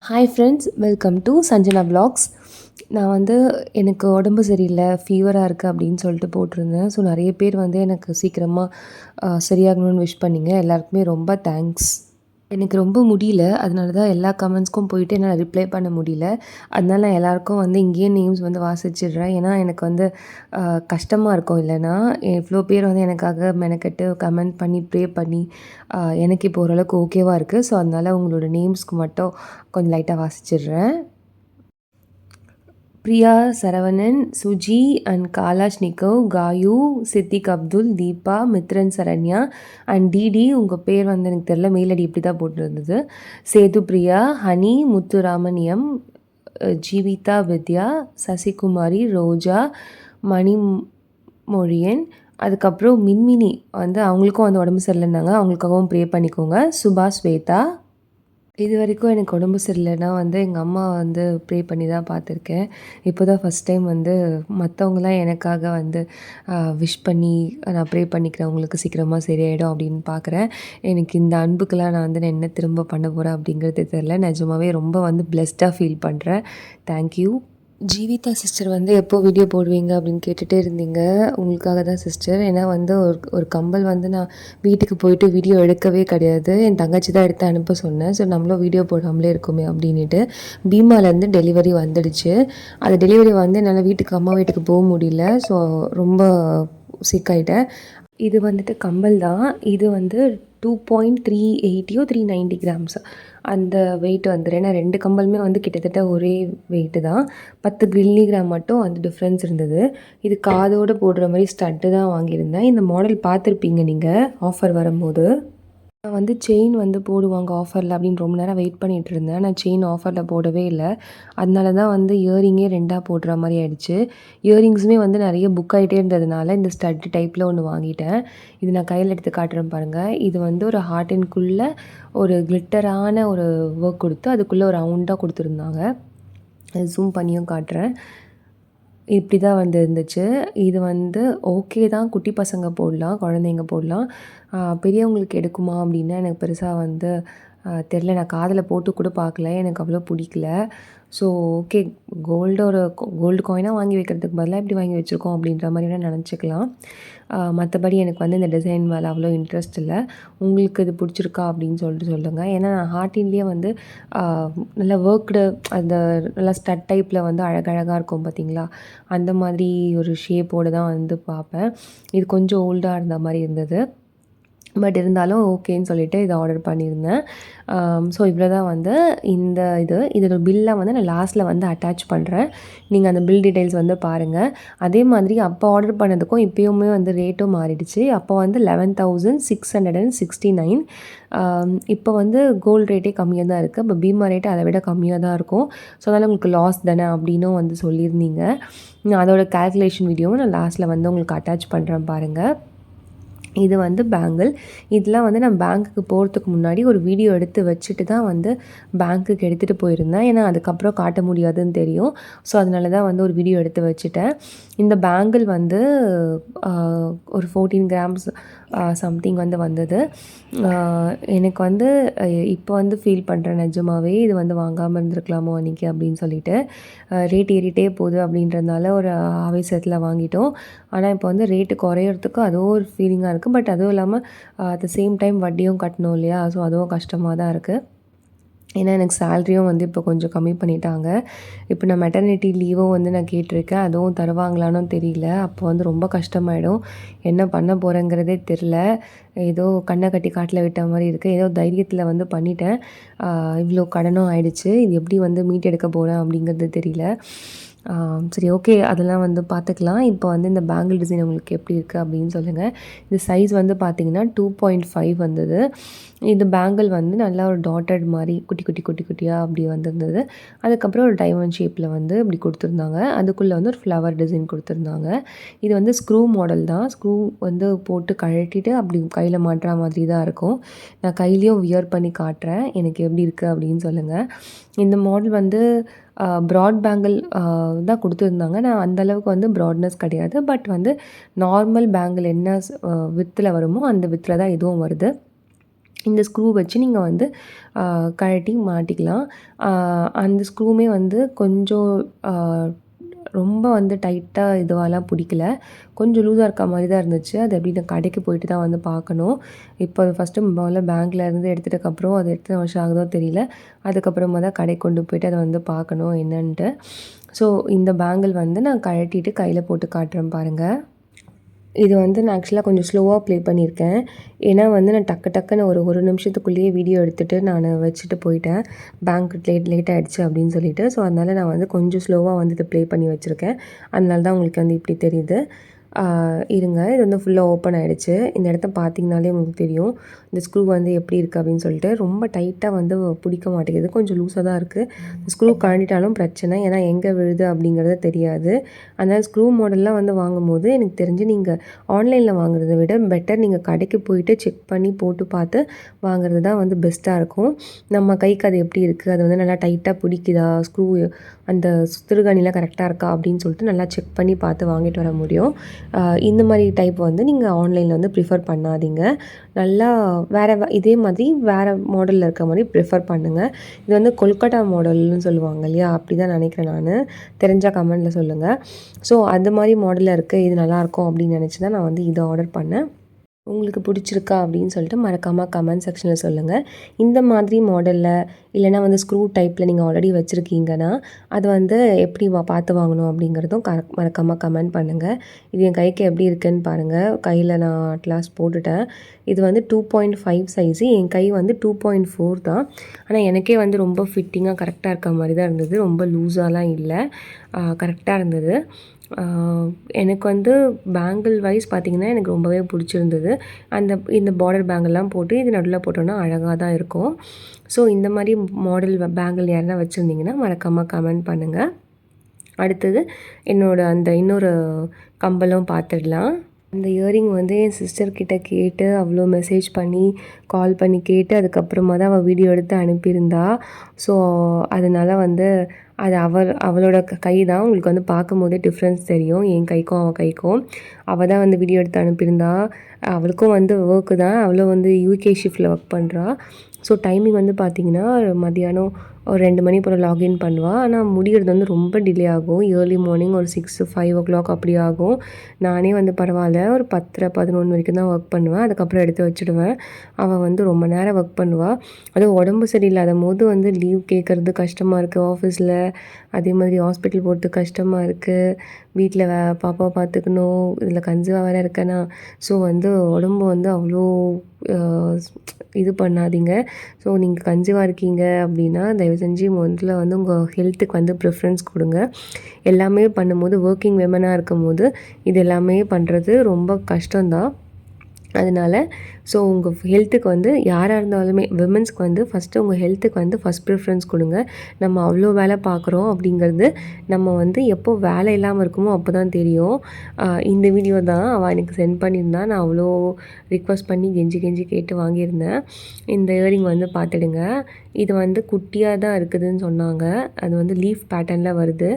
Hi friends, welcome to Sanjana vlogs. நான் வந்து எனக்கு உடம்பு சரியில்லை, ஃபீவராக இருக்குது அப்படின்னு சொல்லிட்டு போட்டிருந்தேன். ஸோ நிறைய பேர் வந்து எனக்கு சீக்கிரமாக சரியாகணும்னு விஷ் பண்ணிங்க. எல்லாருக்குமே ரொம்ப தேங்க்ஸ். எனக்கு ரொம்ப முடியல, அதனால தான் எல்லா கமெண்ட்ஸ்க்கும் போயிட்டு என்னால் ரிப்ளை பண்ண முடியல. அதனால நான் எல்லாருக்கும் வந்து இங்கேயே நேம்ஸ் வந்து வாசிச்சிடுறேன். ஏன்னா எனக்கு வந்து கஷ்டமாக இருக்கும். இல்லைன்னா இவ்வளோ பேர் வந்து எனக்காக மெனக்கெட்டு கமெண்ட் பண்ணி ப்ரே பண்ணி எனக்கு இப்போ ஓரளவுக்கு ஓகேவாக இருக்குது. ஸோ அதனால் உங்களோட நேம்ஸ்க்கு மட்டும் கொஞ்சம் லைட்டாக வாசிச்சிடுறேன். Priya Saravanan, Suji and Kalash Nikkav, Kayu, Siddiq Abdul, Deepa, Mithran Saranya and DD. உங்கள் பேர் வந்து எனக்கு தெரில, மெயில் ஐடி இப்படி தான் போட்டிருந்தது. சேது பிரியா, ஹனி, முத்துராமணியம், ஜீவிதா வித்யா, சசிகுமாரி, ரோஜா, மணிமொழியன், அதுக்கப்புறம் மின்மினி வந்து அவங்களுக்கும் வந்து உடம்பு சரியில்லைன்னாங்க. அவங்களுக்காகவும் ப்ரே பண்ணிக்கோங்க. சுபா ஸ்வேதா. இது வரைக்கும் எனக்கு உடம்பு சரியில்லைன்னா வந்து எங்கள் அம்மா வந்து ப்ரே பண்ணி தான் பார்த்துருக்கேன். இப்போ தான் ஃபஸ்ட் டைம் வந்து மற்றவங்களாம் எனக்காக வந்து விஷ் பண்ணி நான் ப்ரே பண்ணிக்கிறேன், உங்களுக்கு சீக்கிரமாக சரியாயிடும் அப்படின்னு பார்க்குறேன். எனக்கு இந்த அன்புக்கெல்லாம் நான் என்ன திரும்ப பண்ண போகிறேன் அப்படிங்கிறது தெரில. நிஜமாவே ரொம்ப வந்து பிளெஸ்டாக ஃபீல் பண்ணுறேன். தேங்க்யூ. ஜீவிதா சிஸ்டர் வந்து எப்போ வீடியோ போடுவீங்க அப்படின்னு கேட்டுகிட்டே இருந்தீங்க. உங்களுக்காக தான் சிஸ்டர். ஏன்னா வந்து ஒரு ஒரு கம்பல் வந்து நான் வீட்டுக்கு போயிட்டு வீடியோ எடுக்கவே கிடையாது. என் தங்கச்சி தான் எடுத்து அனுப்ப சொன்னேன். ஸோ நம்மளும் வீடியோ போடாமலே இருக்குமே அப்படின்ட்டு பீமாலேருந்து டெலிவரி வந்துடுச்சு. அது டெலிவரி வந்து என்னால் வீட்டுக்கு அம்மா வீட்டுக்கு போக முடியல. ஸோ ரொம்ப சிக்காயிட்டேன். இது வந்துட்டு கம்பல் தான். இது வந்து 2.380 390 கிராம்ஸ் அந்த வெயிட் வந்துடும். ஏன்னா 2 கம்பலுமே வந்து கிட்டத்தட்ட ஒரே வெயிட்டு தான். 10 மில்லிகிராம் மட்டும் வந்து டிஃப்ரென்ஸ் இருந்தது. இது காதோடு போடுற மாதிரி ஸ்டட்டு தான் வாங்கியிருந்தேன். இந்த மாடல் பார்த்துருப்பீங்க நீங்கள் ஆஃபர் வரும்போது. நான் வந்து செயின் வந்து போடுவாங்க ஆஃபரில் அப்படின்னு ரொம்ப நேரம் வெயிட் பண்ணிகிட்டு இருந்தேன். நான் செயின் ஆஃபரில் போடவே இல்லை. அதனால தான் வந்து இயரிங்கே 2ஆக போடுற மாதிரி ஆயிடுச்சு. இயரிங்ஸுமே வந்து நிறைய புக் ஆகிட்டே இருந்ததுனால இந்த ஸ்டட் டைப்பில் ஒன்று வாங்கிட்டேன். இது நான் கையில் எடுத்து காட்டுறேன் பாருங்கள். இது வந்து ஒரு ஹார்ட்டின்குள்ளே ஒரு கிளிட்டரான ஒரு ஒர்க் கொடுத்து அதுக்குள்ளே ஒரு ரவுண்டாக கொடுத்துருந்தாங்க. ஜூம் பண்ணியும் காட்டுறேன். இப்படி தான் வந்து இருந்துச்சு. இது வந்து ஓகே தான், குட்டி பசங்க போடலாம், குழந்தைங்க போடலாம். பெரியவங்களுக்கு எடுக்குமா அப்படின்னா எனக்கு பெருசாக வந்து தெரில. நான் காதில் போட்டு கூட பார்க்கல, எனக்கு அவ்வளோ பிடிக்கல. ஸோ ஓகே, கோல்டு காயினாக வாங்கி வைக்கிறதுக்கு பதிலாக இப்படி வாங்கி வச்சுருக்கோம் அப்படின்ற மாதிரி வேணால் நினச்சிக்கலாம். மற்றபடி எனக்கு வந்து இந்த டிசைன் மேலே அவ்வளோ இன்ட்ரெஸ்ட் இல்லை. உங்களுக்கு இது பிடிச்சிருக்கா அப்படின்னு சொல்லிட்டு சொல்லுங்கள். ஏன்னா நான் ஹார்ட்டின்லேயே வந்து நல்லா ஒர்க்டு அந்த நல்லா ஸ்டட் டைப்பில் வந்து அழகழகாக இருக்கும் பார்த்தீங்களா, அந்த மாதிரி ஒரு ஷேப்போடு தான் வந்து பார்ப்பேன். இது கொஞ்சம் ஓல்டாக இருந்த மாதிரி இருந்தது. பட் இருந்தாலும் ஓகேன்னு சொல்லிவிட்டு இதை ஆர்டர் பண்ணியிருந்தேன். ஸோ இவ்வளோ தான் வந்து இதோட பில்லை வந்து நான் லாஸ்ட்டில் வந்து அட்டாச் பண்ணுறேன். நீங்கள் அந்த பில் டீட்டெயில்ஸ் வந்து பாருங்கள். அதே மாதிரி அப்போ ஆர்டர் பண்ணதுக்கும் இப்போயுமே வந்து ரேட்டும் மாறிடுச்சு. அப்போ வந்து 11,669. இப்போ வந்து கோல்டு ரேட்டே கம்மியாக தான் இருக்குது. இப்போ பீமா ரேட்டு அதை விட கம்மியாக தான் இருக்கும். ஸோ அதனால் உங்களுக்கு லாஸ் தானே அப்படின்னும் வந்து சொல்லியிருந்தீங்க. அதோட கால்குலேஷன் வீடியோவும் நான் லாஸ்ட்டில் வந்து உங்களுக்கு அட்டாச் பண்ணுறேன் பாருங்கள். இது வந்து பேங்கிள். இதெல்லாம் வந்து நான் பேங்க்குக்கு போகிறதுக்கு முன்னாடி ஒரு வீடியோ எடுத்து வச்சுட்டு தான் வந்து பேங்க்குக்கு எடுத்துகிட்டு போயிருந்தேன். ஏன்னா அதுக்கப்புறம் காட்ட முடியாதுன்னு தெரியும். ஸோ அதனால தான் வந்து ஒரு வீடியோ எடுத்து வச்சுட்டேன். இந்த பேங்கிள் வந்து ஒரு 14 கிராம்ஸ் சம்திங் வந்து வந்தது. எனக்கு வந்து இப்போ வந்து ஃபீல் பண்ணுறேன், நிஜமாவே இது வந்து வாங்காமல் இருந்திருக்கலாமோ அன்றைக்கி அப்படின்னு சொல்லிட்டு. ரேட் ஏறிட்டே போகுது அப்படின்றதுனால ஒரு ஆவேசத்தில் வாங்கிட்டோம். ஆனால் இப்போ வந்து ரேட்டு குறையிறதுக்கு அதுவும் ஒரு ஃபீலிங்காக இருக்குது. பட் அதுவும் இல்லாமல் அட் த சேம் டைம் வட்டியும் கட்டணும் இல்லையா, ஸோ அதுவும் கஷ்டமாக தான் இருக்குது. ஏன்னா எனக்கு சேலரியும் வந்து இப்போ கொஞ்சம் கம்மி பண்ணிட்டாங்க. இப்போ நான் மெட்டர்னிட்டி லீவும் வந்து நான் கேட்டிருக்கேன். அதுவும் தருவாங்களான்னு தெரியல. அப்போ வந்து ரொம்ப கஷ்டமாயிடும். என்ன பண்ண போகிறேங்கிறதே தெரில. ஏதோ கண்ணை கட்டி காட்டில் விட்ட மாதிரி இருக்குது. ஏதோ தைரியத்தில் வந்து பண்ணிட்டேன். இவ்வளோ கடனும் ஆயிடுச்சு. இது எப்படி வந்து மீட்டெடுக்க போகிறேன் அப்படிங்கிறது தெரியல. சரி, ஓகே, அதெல்லாம் வந்து பார்த்துக்கலாம். இப்போ வந்து இந்த பேங்கிள் டிசைன் உங்களுக்கு எப்படி இருக்குது அப்படின்னு சொல்லுங்கள். இந்த சைஸ் வந்து பார்த்திங்கன்னா 2.5 வந்தது. இந்த பேங்கிள் வந்து நல்லா ஒரு டாட்டட் மாதிரி குட்டி குட்டி குட்டி குட்டியாக அப்படி வந்திருந்தது. அதுக்கப்புறம் ஒரு டைமண்ட் ஷேப்பில் வந்து இப்படி கொடுத்துருந்தாங்க. அதுக்குள்ளே வந்து ஒரு ஃப்ளவர் டிசைன் கொடுத்துருந்தாங்க. இது வந்து ஸ்க்ரூ மாடல் தான். ஸ்க்ரூ வந்து போட்டு கழட்டிட்டு அப்படி கையில் மாட்டுற மாதிரி தான் இருக்கும். நான் கையிலையும் வியர் பண்ணி காட்டுறேன், எனக்கு எப்படி இருக்குது அப்படின்னு சொல்லுங்கள். இந்த மாடல் வந்து ப்ராட் பேங்கிள் தான் கொடுத்துருந்தாங்க. நான் அந்தளவுக்கு வந்து ப்ராட்னஸ் கிடையாது. பட் வந்து நார்மல் பேங்கிள் என்ன வித்தில் வருமோ அந்த வித்தில் தான் இதுவும் வருது. இந்த ஸ்க்ரூ வச்சு நீங்கள் வந்து கழட்டி மாட்டிக்கலாம். அந்த ஸ்க்ரூவுமே வந்து கொஞ்சம் ரொம்ப வந்து டைட்டாக இதுவாலாம் பிடிக்கல. கொஞ்சம் லூஸாக இருக்க மாரி தான் இருந்துச்சு. அது எப்படின்னு கடைக்கு போயிட்டு தான் வந்து பார்க்கணும். இப்போ ஃபஸ்ட்டு முதல்ல பேங்க்லேருந்து எடுத்துட்டதுக்கப்புறம் அது எத்தனை வருஷம் ஆகுதோ தெரியல. அதுக்கப்புறமா தான் கடைக்கு கொண்டு போயிட்டு அத வந்து பார்க்கணும் என்னன்ட்டு. ஸோ இந்த பேங்கிள் வந்து நான் கழட்டிட்டு கையில போட்டு காட்டுறேன் பாருங்க. இது வந்து நான் ஆக்சுவலாக கொஞ்சம் ஸ்லோவாக ப்ளே பண்ணியிருக்கேன். ஏன்னா வந்து நான் டக்குன்னு ஒரு நிமிஷத்துக்குள்ளேயே வீடியோ எடுத்துகிட்டு நான் வச்சுட்டு போயிட்டேன். பேங்க்கு லேட் ஆகிடுச்சு அப்படின்னு சொல்லிட்டு. ஸோ அதனால் நான் வந்து கொஞ்சம் ஸ்லோவாக வந்து இதை ப்ளே பண்ணி வச்சுருக்கேன். அதனால தான் உங்களுக்கு வந்து இப்படி தெரியுது. இருங்க, இது வந்து ஃபுல்லாக ஓப்பன் ஆகிடுச்சு. இந்த இடத்த பார்த்தீங்கனாலே உங்களுக்கு தெரியும். இந்த ஸ்க்ரூ வந்து எப்படி இருக்குது அப்படின்னு சொல்லிட்டு. ரொம்ப டைட்டாக வந்து பிடிக்க மாட்டேங்குது. கொஞ்சம் லூஸாக தான் இருக்குது. ஸ்க்ரூ கழட்டிட்டாலும் பிரச்சனை. ஏன்னா எங்கே விழுது அப்படிங்கிறது தெரியாது. அதனால் ஸ்க்ரூ மாடல்லாம் வந்து வாங்கும்போது எனக்கு தெரிஞ்சு நீங்கள் ஆன்லைனில் வாங்குறத விட பெட்டர் நீங்கள் கடைக்கு போயிட்டு செக் பண்ணி போட்டு பார்த்து வாங்குறது தான் வந்து பெஸ்ட்டாக இருக்கும். நம்ம கைக்கு அது எப்படி இருக்குது, அது வந்து நல்லா டைட்டாக பிடிக்குதா, ஸ்க்ரூ அந்த திருகாணிலாம் கரெக்டாக இருக்கா அப்படின்னு சொல்லிட்டு நல்லா செக் பண்ணி பார்த்து வாங்கிட்டு வர முடியும். இந்த மாதிரி டைப் வந்து நீங்கள் ஆன்லைனில் வந்து ப்ரிஃபர் பண்ணாதீங்க. நல்லா வேறு இதே மாதிரி வேறு மாடலில் இருக்க மாதிரி ப்ரிஃபர் பண்ணுங்கள். இது வந்து கொல்கட்டா மாடல்னு சொல்லுவாங்க இல்லையா, அப்படி தான் நினைக்கிறேன் நான். தெரிஞ்சால் கமெண்ட்டில் சொல்லுங்கள். ஸோ அந்த மாதிரி மாடலில் இருக்குது, இது நல்லாயிருக்கும் அப்படின்னு நினச்சி தான் நான் வந்து இதை ஆர்டர் பண்ணேன். உங்களுக்கு பிடிச்சிருக்கா அப்படின்னு சொல்லிட்டு மறக்காமல் கமெண்ட் செக்ஷனில் சொல்லுங்கள். இந்த மாதிரி மாடலில் இல்லைனா வந்து ஸ்க்ரூ டைப்பில் நீங்கள் ஆல்ரெடி வச்சுருக்கீங்கன்னா அது வந்து எப்படி பார்த்து வாங்கணும் அப்படிங்கிறதும் மறக்காமல் கமெண்ட் பண்ணுங்கள். இது என் கைக்கு எப்படி இருக்குதுன்னு பாருங்கள். கையில் நான் அட்லாஸ் போட்டுட்டேன். இது வந்து 2.5 சைஸு, என் கை வந்து 2.4 தான். ஆனால் எனக்கே வந்து ரொம்ப ஃபிட்டிங்காக கரெக்டாக இருக்க மாதிரி தான் இருந்தது. ரொம்ப லூஸாலாம் இல்லை, கரெக்டாக இருந்தது. எனக்கு வந்து பேங்கிள் வைஸ் பார்த்திங்கன்னா எனக்கு ரொம்பவே பிடிச்சிருந்தது. இந்த பார்டர் பேங்கிள்லாம் போட்டு இது நடுவில் போட்டோன்னா அழகாக தான் இருக்கும். ஸோ இந்த மாதிரி மாடல் பேங்கிள் யாருன்னா வச்சுருந்தீங்கன்னா மறக்காமல் கமெண்ட் பண்ணுங்கள். அடுத்தது அந்த இன்னொரு கம்பலும் பார்த்துடலாம். அந்த இயரிங் வந்து என் சிஸ்டர்கிட்ட கேட்டு அவ்வளோ மெசேஜ் பண்ணி கால் பண்ணி கேட்டு அதுக்கப்புறமா தான் அவள் வீடியோ எடுத்து அனுப்பியிருந்தா. ஸோ அதனால் வந்து அது அவளோட கை தான். உங்களுக்கு வந்து பார்க்கும்போதே டிஃப்ரென்ஸ் தெரியும் என் கைக்கும் அவள் கைக்கும். அவள் தான் வந்து வீடியோ எடுத்து அனுப்பியிருந்தா. அவளுக்கும் வந்து ஒர்க்கு தான். அவளும் வந்து யூகே ஷிஃப்ட்டில் ஒர்க் பண்ணுறா. ஸோ டைமிங் வந்து பார்த்திங்கன்னா மதியானம் ஒரு 2 மணி போல் லாகின் பண்ணுவாள். ஆனால் முடிகிறது வந்து ரொம்ப டிலே ஆகும். ஏர்லி மார்னிங் ஒரு 6-5 அப்படி ஆகும். நானே வந்து பரவாயில்ல ஒரு 10-11 வரைக்கும் தான் ஒர்க் பண்ணுவேன். அதுக்கப்புறம் எடுத்து வச்சுடுவேன். அவள் வந்து ரொம்ப நேரம் ஒர்க் பண்ணுவாள். அதுவும் உடம்பு சரியில்லாத போது வந்து லீவ் கேட்குறது கஷ்டமாக இருக்குது ஆஃபீஸில். அதே மாதிரி ஹாஸ்பிட்டல் போகிறதுக்கு கஷ்டமாக இருக்குது. வீட்டில் பாப்பாவை பார்த்துக்கணும், இதில் கன்சீவாக வேறு இருக்கேனா. ஸோ வந்து உடம்பு வந்து அவ்வளோ இது பண்ணாதீங்க. ஸோ நீங்கள் கன்சீவாக இருக்கீங்க அப்படின்னா தயவு செஞ்சு முதல்ல வந்து உங்கள் ஹெல்த்துக்கு வந்து ப்ரிஃபரன்ஸ் கொடுங்க. எல்லாமே பண்ணும்போது ஒர்க்கிங் விமனாக இருக்கும்போது இது எல்லாமே பண்ணுறது ரொம்ப கஷ்டம்தான். அதனால் ஸோ உங்கள் ஹெல்த்துக்கு வந்து யாராக இருந்தாலுமே விமென்ஸ்க்கு வந்து ஃபஸ்ட்டு உங்கள் ஹெல்த்துக்கு வந்து ஃபஸ்ட் ப்ரிஃபரன்ஸ் கொடுங்க. நம்ம அவ்வளோ வேலை பார்க்குறோம் அப்படிங்கிறது நம்ம வந்து எப்போ வேலை இல்லாமல் இருக்குமோ அப்போ தான் தெரியும். இந்த வீடியோ தான் அவள் எனக்கு சென்ட் பண்ணியிருந்தா. நான் அவ்வளோ ரிக்வஸ்ட் பண்ணி கெஞ்சி கேட்டு வாங்கியிருந்தேன். இந்த இயரிங் வந்து பார்த்துடுங்க. இது வந்து குட்டியாக தான் இருக்குதுன்னு சொன்னாங்க. அது வந்து லீஃப் பேட்டர்னில் வருது.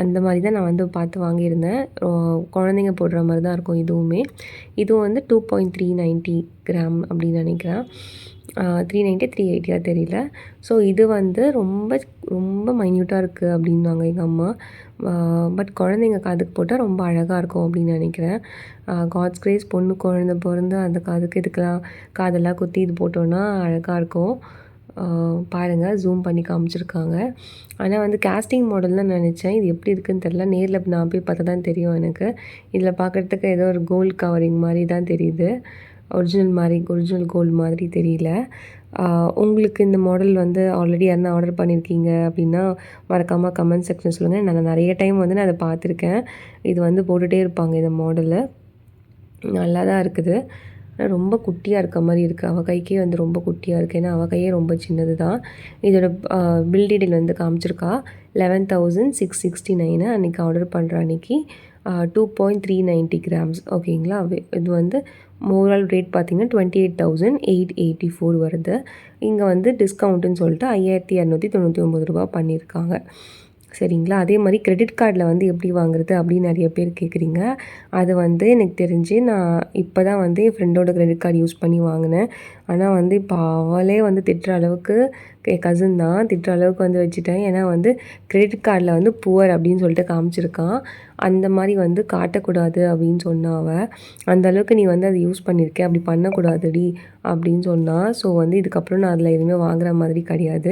அந்த மாதிரி தான் நான் வந்து பார்த்து வாங்கியிருந்தேன். குழந்தைங்க போடுற மாதிரி தான் இருக்கும் இதுவுமே. இதுவும் வந்து 2.390 கிராம் அப்படின்னு நினைக்கிறேன். 390 380 தெரியல. ஸோ இது வந்து ரொம்ப ரொம்ப மைன்யூட்டாக இருக்குது அப்படின்னாங்க எங்கள் அம்மா. பட் குழந்தைங்க காதுக்கு போட்டால் ரொம்ப அழகாக இருக்கும் அப்படின்னு நினைக்கிறேன். காட்ஸ் கிரேஸ் பொண்ணு குழந்தை பிறந்து அந்த காதுக்கு இதுக்கெல்லாம் காதெல்லாம் குத்தி இது போட்டோன்னா அழகாக இருக்கும். பாருங்கள், ஜூம் பண்ணி காமிச்சிருக்காங்க. ஆனால் வந்து கேஸ்டிங் மாடல் தான் நினச்சேன். இது எப்படி இருக்குதுன்னு தெரில. நேரில் நான் போய் பார்த்தா தான் தெரியும் எனக்கு. இதில் பார்க்குறதுக்கு ஏதோ ஒரு கோல்டு கவரிங் மாதிரி தான் தெரியுது. ஒரிஜினல் கோல்டு மாதிரி தெரியல. உங்களுக்கு இந்த மாடல் வந்து ஆல்ரெடி யாருன்னா ஆர்டர் பண்ணியிருக்கீங்க அப்படின்னா மறக்காமல் கமெண்ட் செக்ஷன் சொல்லுங்கள். நான் நிறைய டைம் வந்து நான் அதை பார்த்துருக்கேன். இது வந்து போட்டுகிட்டே இருப்பாங்க இந்த மாடலை. நல்லா தான் இருக்குது. ரொம்ப குட்டியாக இருக்க மாதிரி இருக்குது. அவள் கைக்கே வந்து ரொம்ப குட்டியாக இருக்குது. ஏன்னா அவள் கையே ரொம்ப சின்னது தான். இதோட பில் டீட்டெயில் வந்து காமிச்சிருக்கா. 11,669 அன்றைக்கி ஆர்டர் பண்ணுற அன்றைக்கி 2.390 கிராம்ஸ். ஓகேங்களா. இது வந்து ஓவரால் ரேட் பார்த்திங்கன்னா 28,884 வருது. இங்கே வந்து டிஸ்கவுண்ட்டுன்னு சொல்லிட்டு 5,299 ரூபா பண்ணியிருக்காங்க. சரிங்களா. அதே மாதிரி கிரெடிட் கார்டில் வந்து எப்படி வாங்குறது அப்படின்னு நிறைய பேர் கேட்குறீங்க. அது வந்து எனக்கு தெரிஞ்சு நான் இப்போ தான் வந்து என் ஃப்ரெண்டோட கிரெடிட் கார்டு யூஸ் பண்ணி வாங்கினேன். ஆனால் வந்து இப்போ அவளே வந்து திட்டுற அளவுக்கு என் கசின் தான் திட்டுற அளவுக்கு வந்து வச்சுட்டேன். ஏன்னா வந்து கிரெடிட் கார்டில் வந்து புவர் அப்படின்னு சொல்லிட்டு காமிச்சிருக்கான். அந்த மாதிரி வந்து காட்டக்கூடாது அப்படின்னு சொன்னா அவள். அந்த அளவுக்கு நீ வந்து அதை யூஸ் பண்ணியிருக்க, அப்படி பண்ணக்கூடாதுடி அப்படின்னு சொன்னா. ஸோ வந்து இதுக்கப்புறம் நான் அதில் எதுவுமே வாங்குற மாதிரி கிடையாது.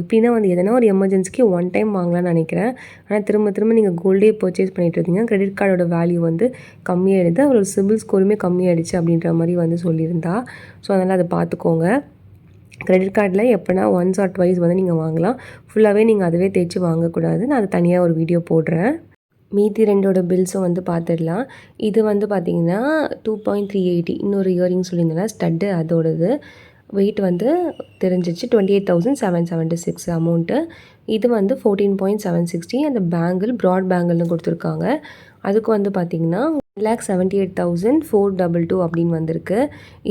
எப்படின்னா வந்து எதனா ஒரு எமர்ஜென்சிக்கு ஒன் டைம் வாங்கலாம்னு நினைக்கிறேன். ஆனால் திரும்ப திரும்ப நீங்கள் கோல்டே பர்ச்சேஸ் பண்ணிட்டு இருந்தீங்க, கிரெடிட் கார்டோட வேல்யூ வந்து கம்மியாயிடுது, அவரோட சிபில் ஸ்கோருமே கம்மியாயிடுச்சு அப்படின்ற மாதிரி வந்து சொல்லியிருந்தா. ஸோ அதனால் அதை பார்த்துக்கோங்க. கிரெடிட் கார்டில் எப்போனா ஒன்ஸ் ஆர் ட்வைஸ் வந்து நீங்கள் வாங்கலாம். ஃபுல்லாகவே நீங்கள் அதுவே தேய்ச்சி வாங்கக்கூடாது. நான் அது தனியாக ஒரு வீடியோ போடுறேன். மீதி 2ஓட பில்ஸும் வந்து பார்த்துடலாம். இது வந்து பார்த்திங்கன்னா 2.380 இன்னொரு இயரிங் சொல்லியிருந்தேன்னா ஸ்டட்டு அதோடது. வெயிட் வந்து தெரிஞ்சிச்சு 28,776 அமௌண்ட்டு. இது வந்து 14.760. அந்த பேங்கிள் ப்ராட் பேங்கிள்னு கொடுத்துருக்காங்க. அதுக்கு வந்து பார்த்திங்கன்னா 1,78,422 அப்படின்னு வந்திருக்கு.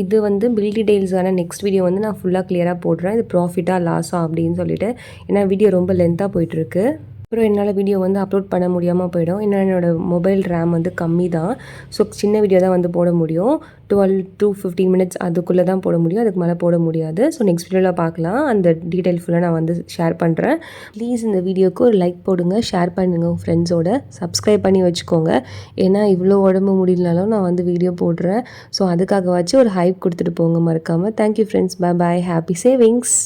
இது வந்து பில் டீட்டெயில்ஸான நெக்ஸ்ட் வீடியோ வந்து நான் ஃபுல்லாக கிளியராக போடுறேன். இது ப்ராஃபிட்டா லாஸா அப்படின்னு சொல்லிட்டு. ஏன்னா வீடியோ ரொம்ப லென்த்தாக போயிட்டுருக்கு. அப்புறம் என்னால் வீடியோ வந்து அப்லோட் பண்ண முடியாமல் போயிடும். ஏன்னா என்னோடய மொபைல் ரேம் வந்து கம்மி தான். ஸோ சின்ன வீடியோ தான் வந்து போட முடியும். 12 to 15 மினிட்ஸ் அதுக்குள்ளே தான் போட முடியும். அதுக்கு மேலே போட முடியாது. ஸோ நெக்ஸ்ட் வீடியோவில் பார்க்கலாம். அந்த டீட்டெயில் ஃபுல்லாக நான் வந்து ஷேர் பண்ணுறேன். ப்ளீஸ் இந்த வீடியோவுக்கு ஒரு லைக் போடுங்க, ஷேர் பண்ணுங்கள் உங்கள் ஃப்ரெண்ட்ஸோட, சப்ஸ்கிரைப் பண்ணி வச்சுக்கோங்க. ஏன்னா இவ்வளோ உடம்பு முடியலனாலும் நான் வந்து வீடியோ போடுறேன். ஸோ அதுக்காகவாச்சும் ஒரு ஹைப் கொடுத்துட்டு போங்க மறக்காமல். Thank you friends. Bye bye. Happy savings.